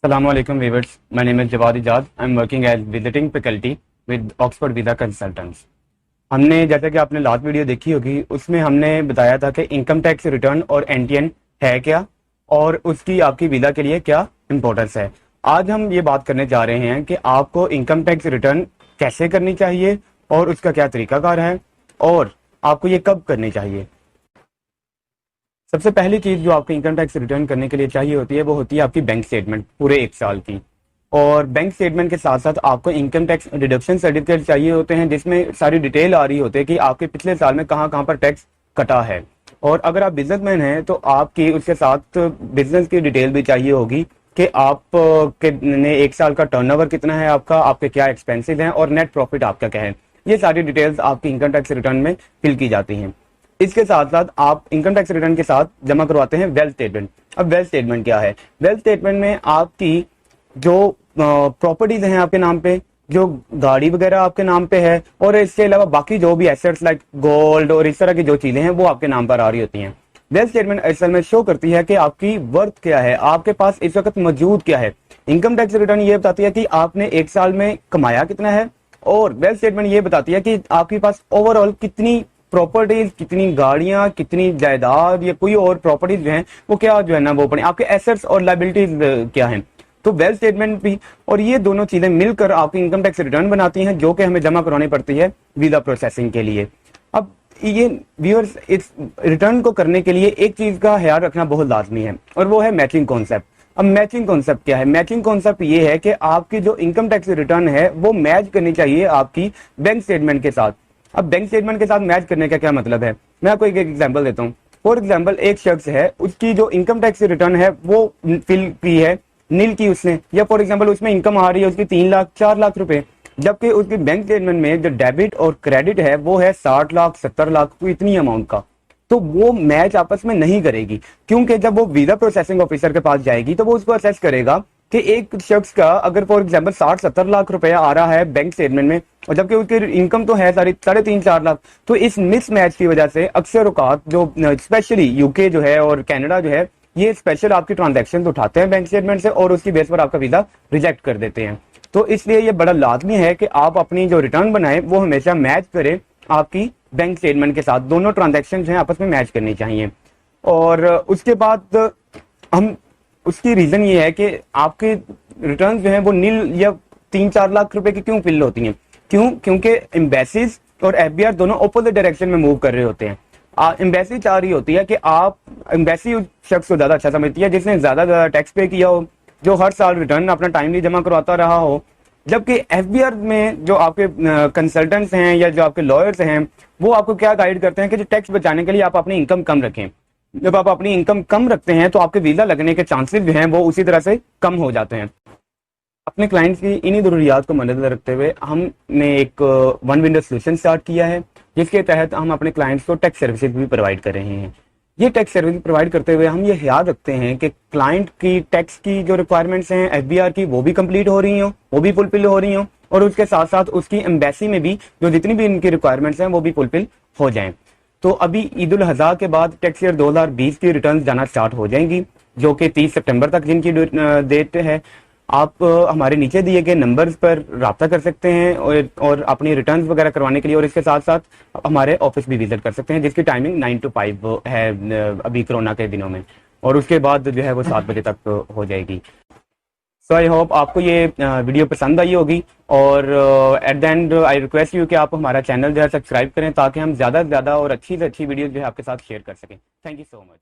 Assalamualaikum viewers, my name is Jawad Ijad. I'm working as visiting faculty with Oxford Visa Consultants. हमने जैसा कि आपने last video देखी होगी उसमें हमने बताया था कि इनकम टैक्स रिटर्न और एनटीएन है क्या और उसकी आपकी वीज़ा के लिए क्या इम्पोर्टेंस है। आज हम ये बात करने जा रहे हैं कि आपको इनकम टैक्स रिटर्न कैसे करनी चाहिए और उसका क्या तरीकाकार है और आपको ये कब करनी चाहिए। सबसे पहली चीज जो आपको इनकम टैक्स रिटर्न करने के लिए चाहिए होती है वो होती है आपकी बैंक स्टेटमेंट पूरे एक साल की। और बैंक स्टेटमेंट के साथ साथ आपको इनकम टैक्स डिडक्शन सर्टिफिकेट चाहिए होते हैं जिसमें सारी डिटेल आ रही होती है कि आपके पिछले साल में कहाँ कहाँ पर टैक्स कटा है। और अगर आप बिजनेसमैन हैं तो आपकी उसके साथ बिजनेस की डिटेल भी चाहिए होगी कि आप के ने एक साल का टर्नओवर कितना है आपका, आपके क्या एक्सपेंसेस हैं और नेट प्रॉफिट आपका क्या है। ये सारी डिटेल्स आपकी इनकम टैक्स रिटर्न में फिल की जाती हैं। इसके साथ साथ आप इनकम टैक्स रिटर्न के साथ जमा करवाते हैं वेल्थ स्टेटमेंट। अब वेल्थ स्टेटमेंट क्या है? वेल्थ स्टेटमेंट में आपकी जो प्रॉपर्टीज हैं आपके नाम पे, जो गाड़ी वगैरह आपके नाम पे है और इसके अलावा बाकी जो भी एसेट्स लाइक गोल्ड और इस तरह की जो चीजें हैं वो आपके नाम पर आ रही होती हैं। वेल्थ स्टेटमेंट असल में शो करती है कि आपकी वर्थ क्या है, आपके पास इस वक्त मौजूद क्या है। इनकम टैक्स रिटर्न ये बताती है कि आपने एक साल में कमाया कितना है और वेल्थ स्टेटमेंट ये बताती है कि आपके पास ओवरऑल कितनी प्रॉपर्टीज, कितनी गाड़ियां, कितनी जायदाद या कोई और प्रॉपर्टीज जो हैं वो क्या जो है ना वो पड़े, आपके एसेट्स और लायबिलिटीज क्या हैं। तो वेल्थ स्टेटमेंट भी और ये दोनों चीजें मिलकर आपकी इनकम टैक्स रिटर्न बनाती हैं जो कि हमें जमा करवानी पड़ती है वीजा प्रोसेसिंग के लिए। अब ये व्यूअर्स इस रिटर्न को करने के लिए एक चीज का ख्याल रखना बहुत लाजमी है और वो है मैचिंग कॉन्सेप्ट। अब मैचिंग कॉन्सेप्ट क्या है? मैचिंग कॉन्सेप्ट ये है कि आपकी जो इनकम टैक्स रिटर्न है वो मैच करनी चाहिए आपकी बैंक स्टेटमेंट के साथ। अब बैंक स्टेटमेंट के साथ मैच करने का क्या मतलब है, मैं आपको एक एग्जांपल देता हूँ। फॉर एग्जांपल एक शख्स है, उसकी जो इनकम टैक्स रिटर्न है वो फिल की है, नील की उसने, या फॉर एग्जांपल उसमें इनकम आ रही है उसकी 3 लाख 4 लाख रुपए, जबकि उसकी बैंक स्टेटमेंट में जो डेबिट और क्रेडिट है वो है 60 लाख 70 लाख को इतनी अमाउंट का। तो वो मैच आपस में नहीं करेगी क्योंकि जब वो वीजा प्रोसेसिंग ऑफिसर के पास जाएगी तो वो उसको असेस करेगा कि एक शख्स का अगर फॉर एग्जांपल 60-70 लाख रुपया आ रहा है बैंक स्टेटमेंट में और जबकि उसकी इनकम तो है सारी 3.5-4 लाख, तो इस मिसमैच की वजह से अक्सर औकात जो स्पेशली यूके जो है और कनाडा जो है ये स्पेशल आपकी ट्रांजैक्शन उठाते हैं बैंक स्टेटमेंट से और उसकी बेस पर आपका वीजा रिजेक्ट कर देते हैं। तो इसलिए ये बड़ा लाजमी है कि आप अपनी जो रिटर्न बनाए वो हमेशा मैच करे आपकी बैंक स्टेटमेंट के साथ, दोनों ट्रांजैक्शन जो है आपस में मैच करनी चाहिए। और उसके बाद हम उसकी रीजन ये है कि आपके रिटर्न जो है वो नील या 3-4 लाख रुपए की क्यों फिल होती हैं? क्योंकि एम्बेसीज और एफबीआर दोनों अपोजिट डायरेक्शन में मूव कर रहे होते हैं। एम्बेसी चाह रही होती है कि आप, एम्बेसी उस शख्स को ज्यादा अच्छा समझती है जिसने ज्यादा टैक्स पे किया हो, जो हर साल रिटर्न अपना टाइमली जमा करवाता रहा हो, जबकि एफबीआर में जो आपके कंसल्टेंट्स हैं या जो आपके लॉयर्स हैं वो आपको क्या गाइड करते हैं कि जो टैक्स बचाने के लिए आप अपनी इनकम कम रखें। जब आप अपनी इनकम कम रखते हैं तो आपके वीजा लगने के चांसेस जो हैं वो उसी तरह से कम हो जाते हैं। अपने क्लाइंट्स की इन्हीं जरूरियात को मद्देनजर रखते हुए हमने एक वन विंडो सोल्यूशन स्टार्ट किया है जिसके तहत हम अपने क्लाइंट्स को टैक्स सर्विसेज भी प्रोवाइड कर रहे हैं। ये टैक्स सर्विस प्रोवाइड करते हुए हम ये ख्याल रखते हैं कि क्लाइंट की टैक्स की जो रिक्वायरमेंट्स हैं एफबीआर की वो भी कंप्लीट हो रही हो, वो भी फुलफिल हो रही हो और उसके साथ साथ उसकी एम्बेसी में भी जो जितनी भी इनकी रिक्वायरमेंट्स हैं वो भी फुलफिल हो जाएं। तो अभी ईद उल अजहा के बाद टैक्स ईयर 2020 की रिटर्न जाना स्टार्ट हो जाएंगी जो कि 30 सितंबर तक जिनकी डेट है। आप हमारे नीचे दिए गए नंबर्स पर राब्ता कर सकते हैं और अपनी रिटर्न्स वगैरह करवाने के लिए और इसके साथ साथ हमारे ऑफिस भी विजिट कर सकते हैं जिसकी टाइमिंग 9 to 5 है अभी कोरोना के दिनों में, और उसके बाद जो है वो 7 बजे तक हो जाएगी। सो आई होप आपको ये वीडियो पसंद आई होगी और at the and I request you कि आप हमारा चैनल जो है सब्सक्राइब करें ताकि हम ज़्यादा से ज़्यादा और अच्छी से अच्छी वीडियो जो है आपके साथ शेयर कर सकें। Thank you so much.